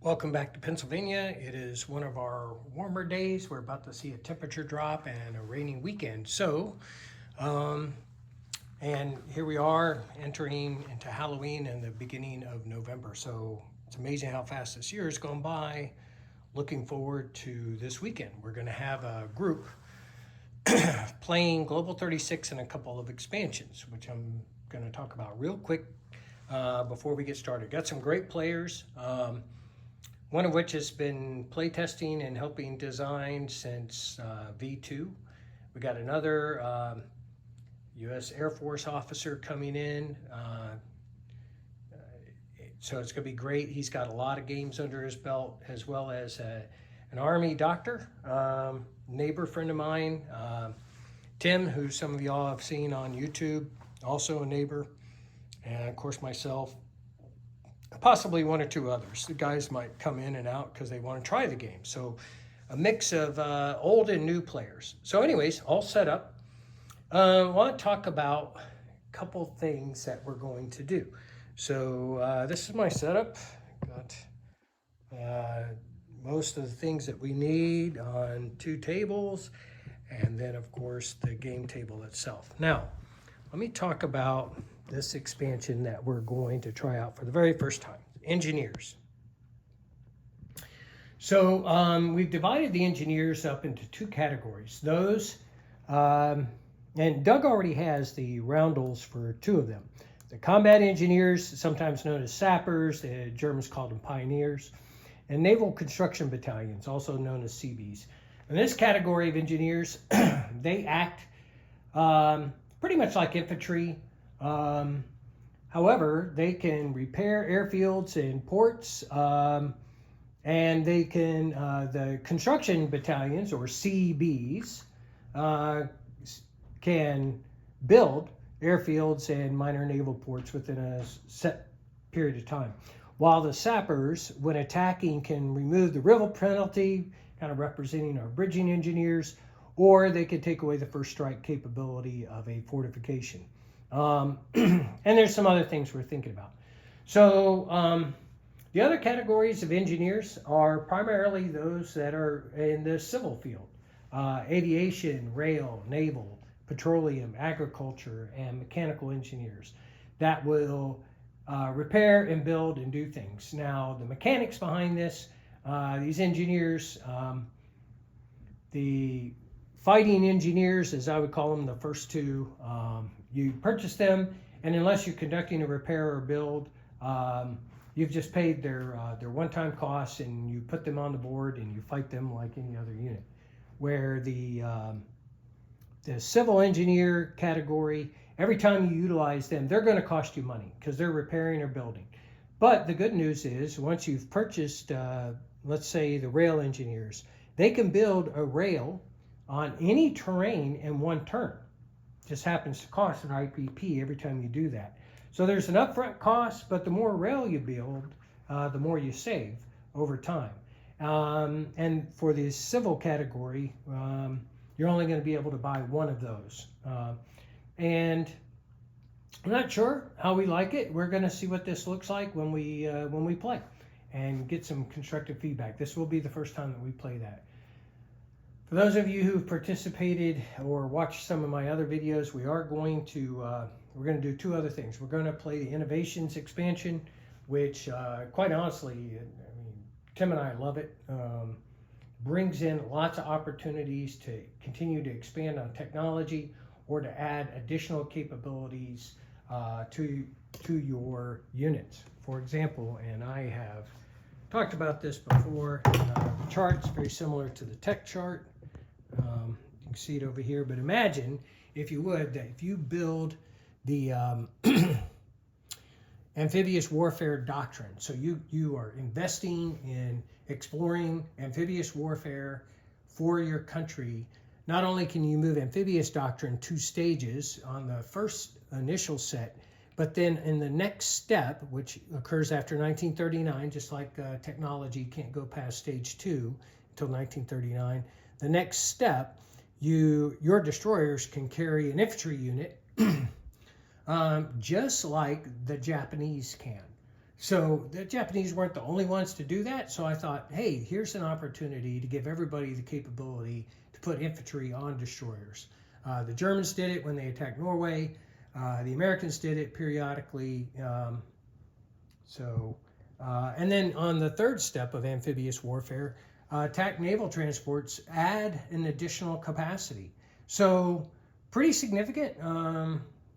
Welcome back to Pennsylvania. It is one of our warmer days. We're about to see a temperature drop and a rainy weekend. And here we are entering into Halloween and the beginning of November. So it's amazing how fast this year has gone by. Looking forward to this weekend. We're going to have a group playing Global 36 and a couple of expansions, which I'm going to talk about real quick before we get started. Got some great players. One of which has been playtesting and helping design since V2. We got another U.S. Air Force officer coming in. So it's going to be great. He's got a lot of games under his belt, as well as an Army doctor, neighbor friend of mine, Tim, who some of y'all have seen on YouTube, also a neighbor, and of course myself. Possibly one or two others. The guys might come in and out because they want to try the game. So a mix of old and new players. So anyways, all set up. I want to talk about a couple things that we're going to do. So this is my setup. Got most of the things that we need on two tables. And then of course the game table itself. Now, let me talk about this expansion that we're going to try out for the very first time, engineers. So we've divided the engineers up into two categories. Those, and Doug already has the roundels for two of them. The combat engineers, sometimes known as sappers, the Germans called them pioneers, and naval construction battalions, also known as CBs. In this category of engineers, they act pretty much like infantry. However, they can repair airfields and ports, and they can, the construction battalions, or CBs, can build airfields and minor naval ports within a set period of time. While the sappers, when attacking, can remove the river penalty, kind of representing our bridging engineers, or they could take away the first strike capability of a fortification. And there's some other things we're thinking about. So the other categories of engineers are primarily those that are in the civil field. Aviation, rail, naval, petroleum, agriculture, and mechanical engineers that will repair and build and do things. Now, the mechanics behind this, these engineers, the fighting engineers, as I would call them, the first two, you purchase them, and unless you're conducting a repair or build, you've just paid their one-time costs, and you put them on the board and you fight them like any other unit. Where the civil engineer category, every time you utilize them, they're going to cost you money because they're repairing or building. But the good news is, once you've purchased, let's say the rail engineers, they can build a rail on any terrain in one turn. Just happens to cost an IPP every time you do that. So there's an upfront cost, but the more rail you build, the more you save over time. And for the civil category, you're only going to be able to buy one of those. And I'm not sure how we like it. We're going to see what this looks like when we play and get some constructive feedback. This will be the first time that we play that. For those of you who've participated or watched some of my other videos, we're going to do two other things. We're going to play the Innovations expansion, which quite honestly, I mean, Tim and I love it. Brings in lots of opportunities to continue to expand on technology or to add additional capabilities to your units. For example, and I have talked about this before, the chart's very similar to the tech chart. You can see it over here, but imagine, if you would, that if you build the amphibious warfare doctrine, so you are investing in exploring amphibious warfare for your country, not only can you move amphibious doctrine 2 stages on the first initial set, but then in the next step, which occurs after 1939, just like technology can't go past stage 2 until 1939, the next step, your destroyers can carry an infantry unit just like the Japanese can. So the Japanese weren't the only ones to do that. So I thought, hey, here's an opportunity to give everybody the capability to put infantry on destroyers. The Germans did it when they attacked Norway. The Americans did it periodically. And then on the third step of amphibious warfare, attack naval transports add an additional capacity. So pretty significant.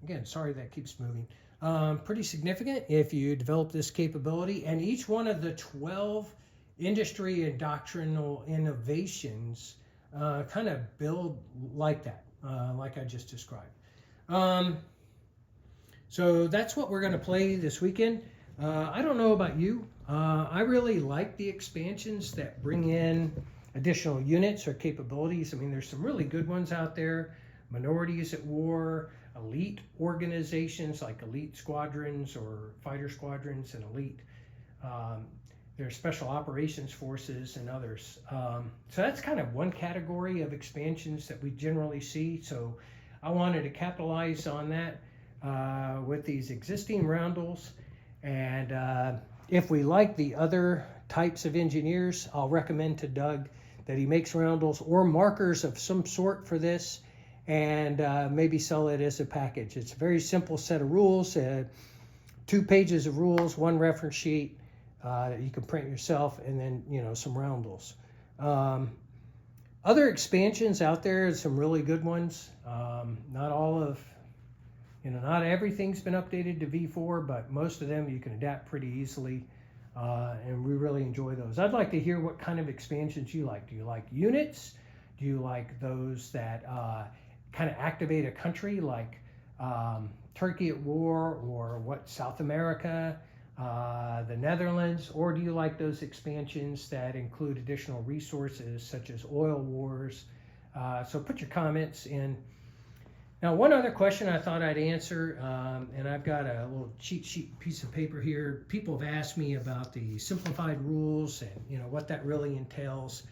Again, sorry that keeps moving. Pretty significant if you develop this capability. And each one of the 12 industry and doctrinal innovations kind of build like that, like I just described. So that's what we're going to play this weekend. I don't know about you. I really like the expansions that bring in additional units or capabilities. I mean, there's some really good ones out there. Minorities at War, elite organizations like elite squadrons or fighter squadrons and elite. There's special operations forces and others. So that's kind of one category of expansions that we generally see. So I wanted to capitalize on that with these existing roundels. And if we like the other types of engineers, I'll recommend to Doug that he makes roundels or markers of some sort for this, and maybe sell it as a package. It's a very simple set of rules, 2 pages of rules, 1 reference sheet that you can print yourself, and then some roundels. Other expansions out there, some really good ones. Not everything's been updated to V4, but most of them you can adapt pretty easily, and we really enjoy those. I'd like to hear what kind of expansions you like. Do you like units? Do you like those that kind of activate a country like Turkey at War, or South America, the Netherlands? Or do you like those expansions that include additional resources such as oil wars? So put your comments in. Now, one other question I thought I'd answer, and I've got a little cheat sheet piece of paper here. People have asked me about the simplified rules and what that really entails.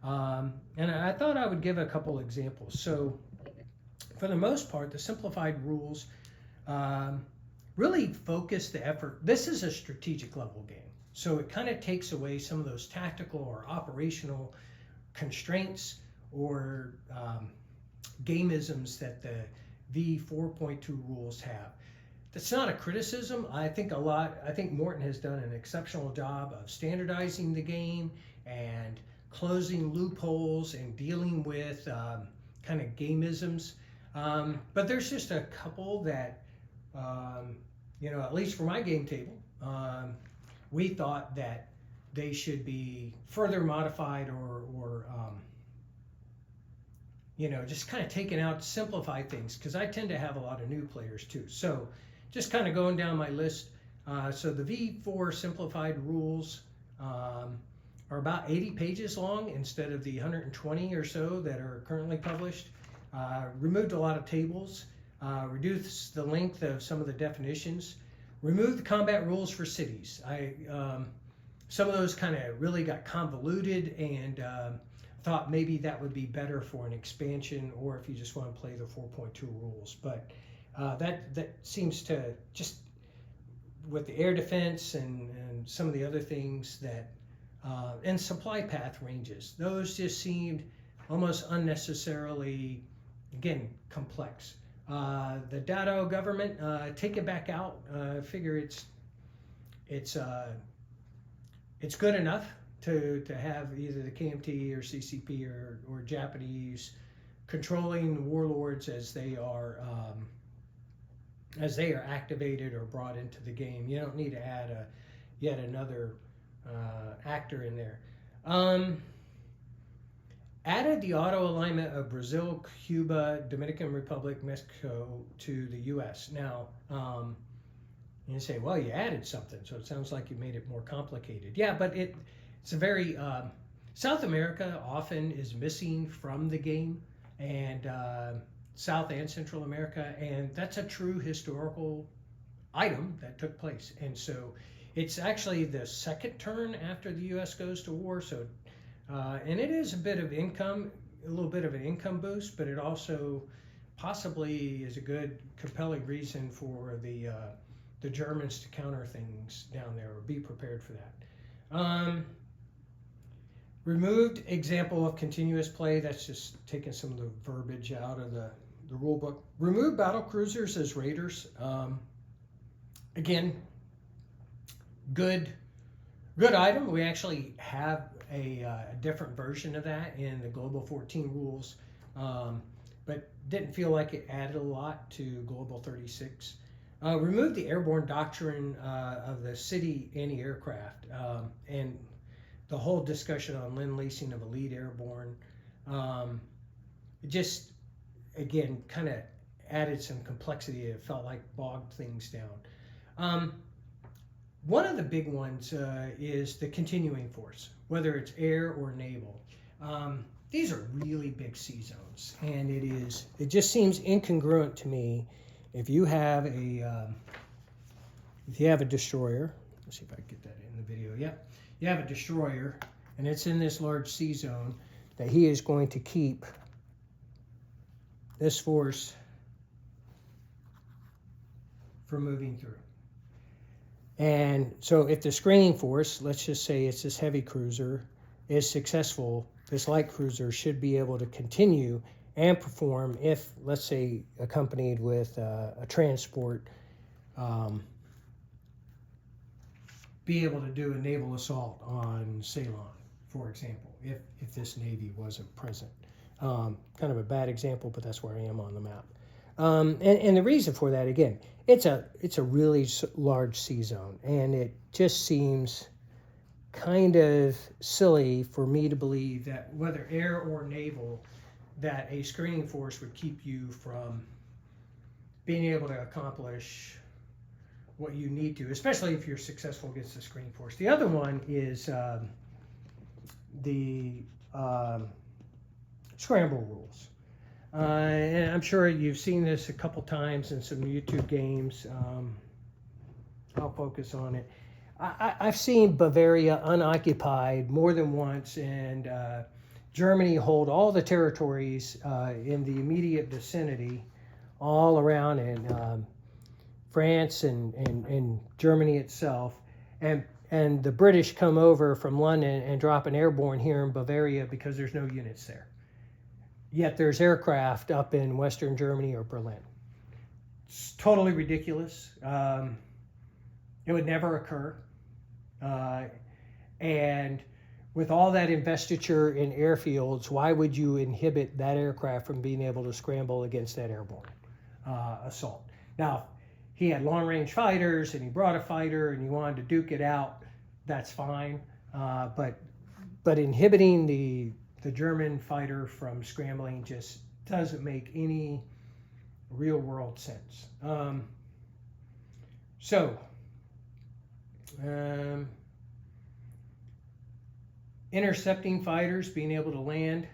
And I thought I would give a couple examples. So for the most part, the simplified rules really focus the effort. This is a strategic level game. So it kind of takes away some of those tactical or operational constraints or gameisms that the V4.2 rules have. That's not a criticism. I think Morton has done an exceptional job of standardizing the game and closing loopholes and dealing with kind of gameisms. But there's just a couple that, at least for my game table, we thought that they should be further modified or just kind of taken out to simplify things, because I tend to have a lot of new players too. So just kind of going down my list. So the V4 simplified rules are about 80 pages long instead of the 120 or so that are currently published. Removed a lot of tables, reduced the length of some of the definitions, removed the combat rules for cities. Some of those kind of really got convoluted, and thought maybe that would be better for an expansion, or if you just want to play the 4.2 rules. But that seems to, just with the air defense and some of the other things that, and supply path ranges, those just seemed almost unnecessarily, again, complex. The Dado government, take it back out. Figure it's good enough to have either the KMT or CCP or Japanese controlling the warlords as they are activated or brought into the game. You don't need to add yet another actor in there. Added the auto alignment of Brazil, Cuba, Dominican Republic, Mexico to the U.S. Now, you say, well, you added something, so it sounds like you made it more complicated. Yeah, but it's a very South America often is missing from the game, and South and Central America, and that's a true historical item that took place. And so it's actually the second turn after the U.S. goes to war. So and it is a little bit of an income boost, but it also possibly is a good, compelling reason for the the Germans to counter things down there, or be prepared for that. Removed example of continuous play. That's just taking some of the verbiage out of the rule book. Remove battle cruisers as raiders. Again, good item. We actually have a different version of that in the Global 14 rules, but didn't feel like it added a lot to Global 36. Remove the airborne doctrine of the city anti-aircraft, and the whole discussion on lend-leasing of elite airborne. It just, again, kind of added some complexity. It felt like bogged things down. One of the big ones is the continuing force, whether it's air or naval. These are really big sea zones, and it just seems incongruent to me if you have a destroyer. Let's see if I can get that in the video. Yeah, you have a destroyer, and it's in this large sea zone, that he is going to keep this force from moving through. And so if the screening force, let's just say it's this heavy cruiser, is successful, this light cruiser should be able to continue and perform if, let's say, accompanied with a transport, be able to do a naval assault on Ceylon, for example, if this Navy wasn't present. Kind of a bad example, but that's where I am on the map. And the reason for that, again, it's a really large sea zone, and it just seems kind of silly for me to believe that whether air or naval, that a screening force would keep you from being able to accomplish what you need to, especially if you're successful against the screening force. The other one is the scramble rules. And I'm sure you've seen this a couple times in some YouTube games. I'll focus on it. I've seen Bavaria unoccupied more than once, and Germany hold all the territories in the immediate vicinity, all around in France and Germany itself. And the British come over from London and drop an airborne here in Bavaria because there's no units there. Yet there's aircraft up in Western Germany or Berlin. It's totally ridiculous. It would never occur. And with all that investiture in airfields, why would you inhibit that aircraft from being able to scramble against that airborne assault? Now, he had long-range fighters and he brought a fighter and he wanted to duke it out, that's fine. But inhibiting the German fighter from scrambling just doesn't make any real-world sense. Intercepting fighters being able to land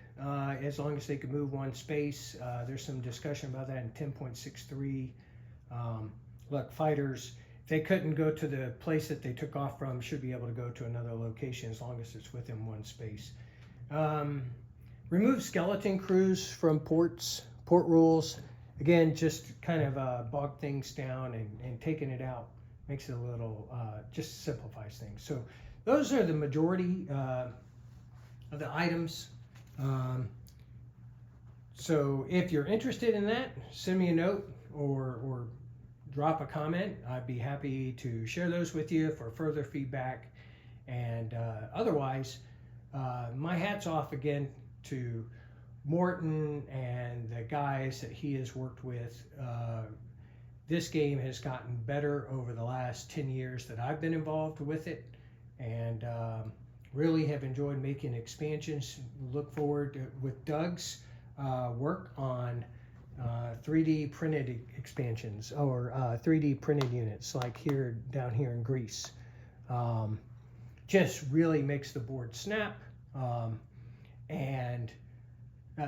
as long as they can move one space. There's some discussion about that in 10.63. Look, fighters, if they couldn't go to the place that they took off from, should be able to go to another location as long as it's within one space. Remove skeleton crews from port rules. Again, just kind of bog things down, and taking it out makes it a little, just simplifies things. So those are the majority of the items. So if you're interested in that, send me a note or drop a comment. I'd be happy to share those with you for further feedback. And otherwise, my hat's off again to Morton and the guys that he has worked with. This game has gotten better over the last 10 years that I've been involved with it, and really have enjoyed making expansions. Look forward to, with Doug's work on 3D printed expansions, or 3D printed units like down here in Greece. Just really makes the board snap. And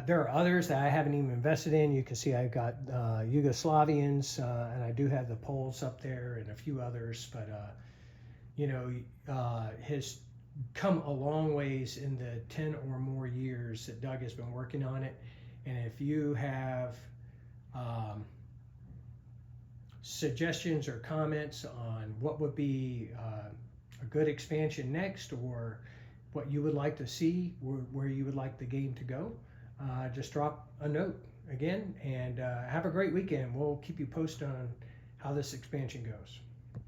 there are others that I haven't even invested in. You can see I've got Yugoslavians, and I do have the Poles up there and a few others, but has come a long ways in the 10 or more years that Doug has been working on it. And if you have suggestions or comments on what would be a good expansion next, or what you would like to see, where you would like the game to go, just drop a note again, and have a great weekend. We'll keep you posted on how this expansion goes.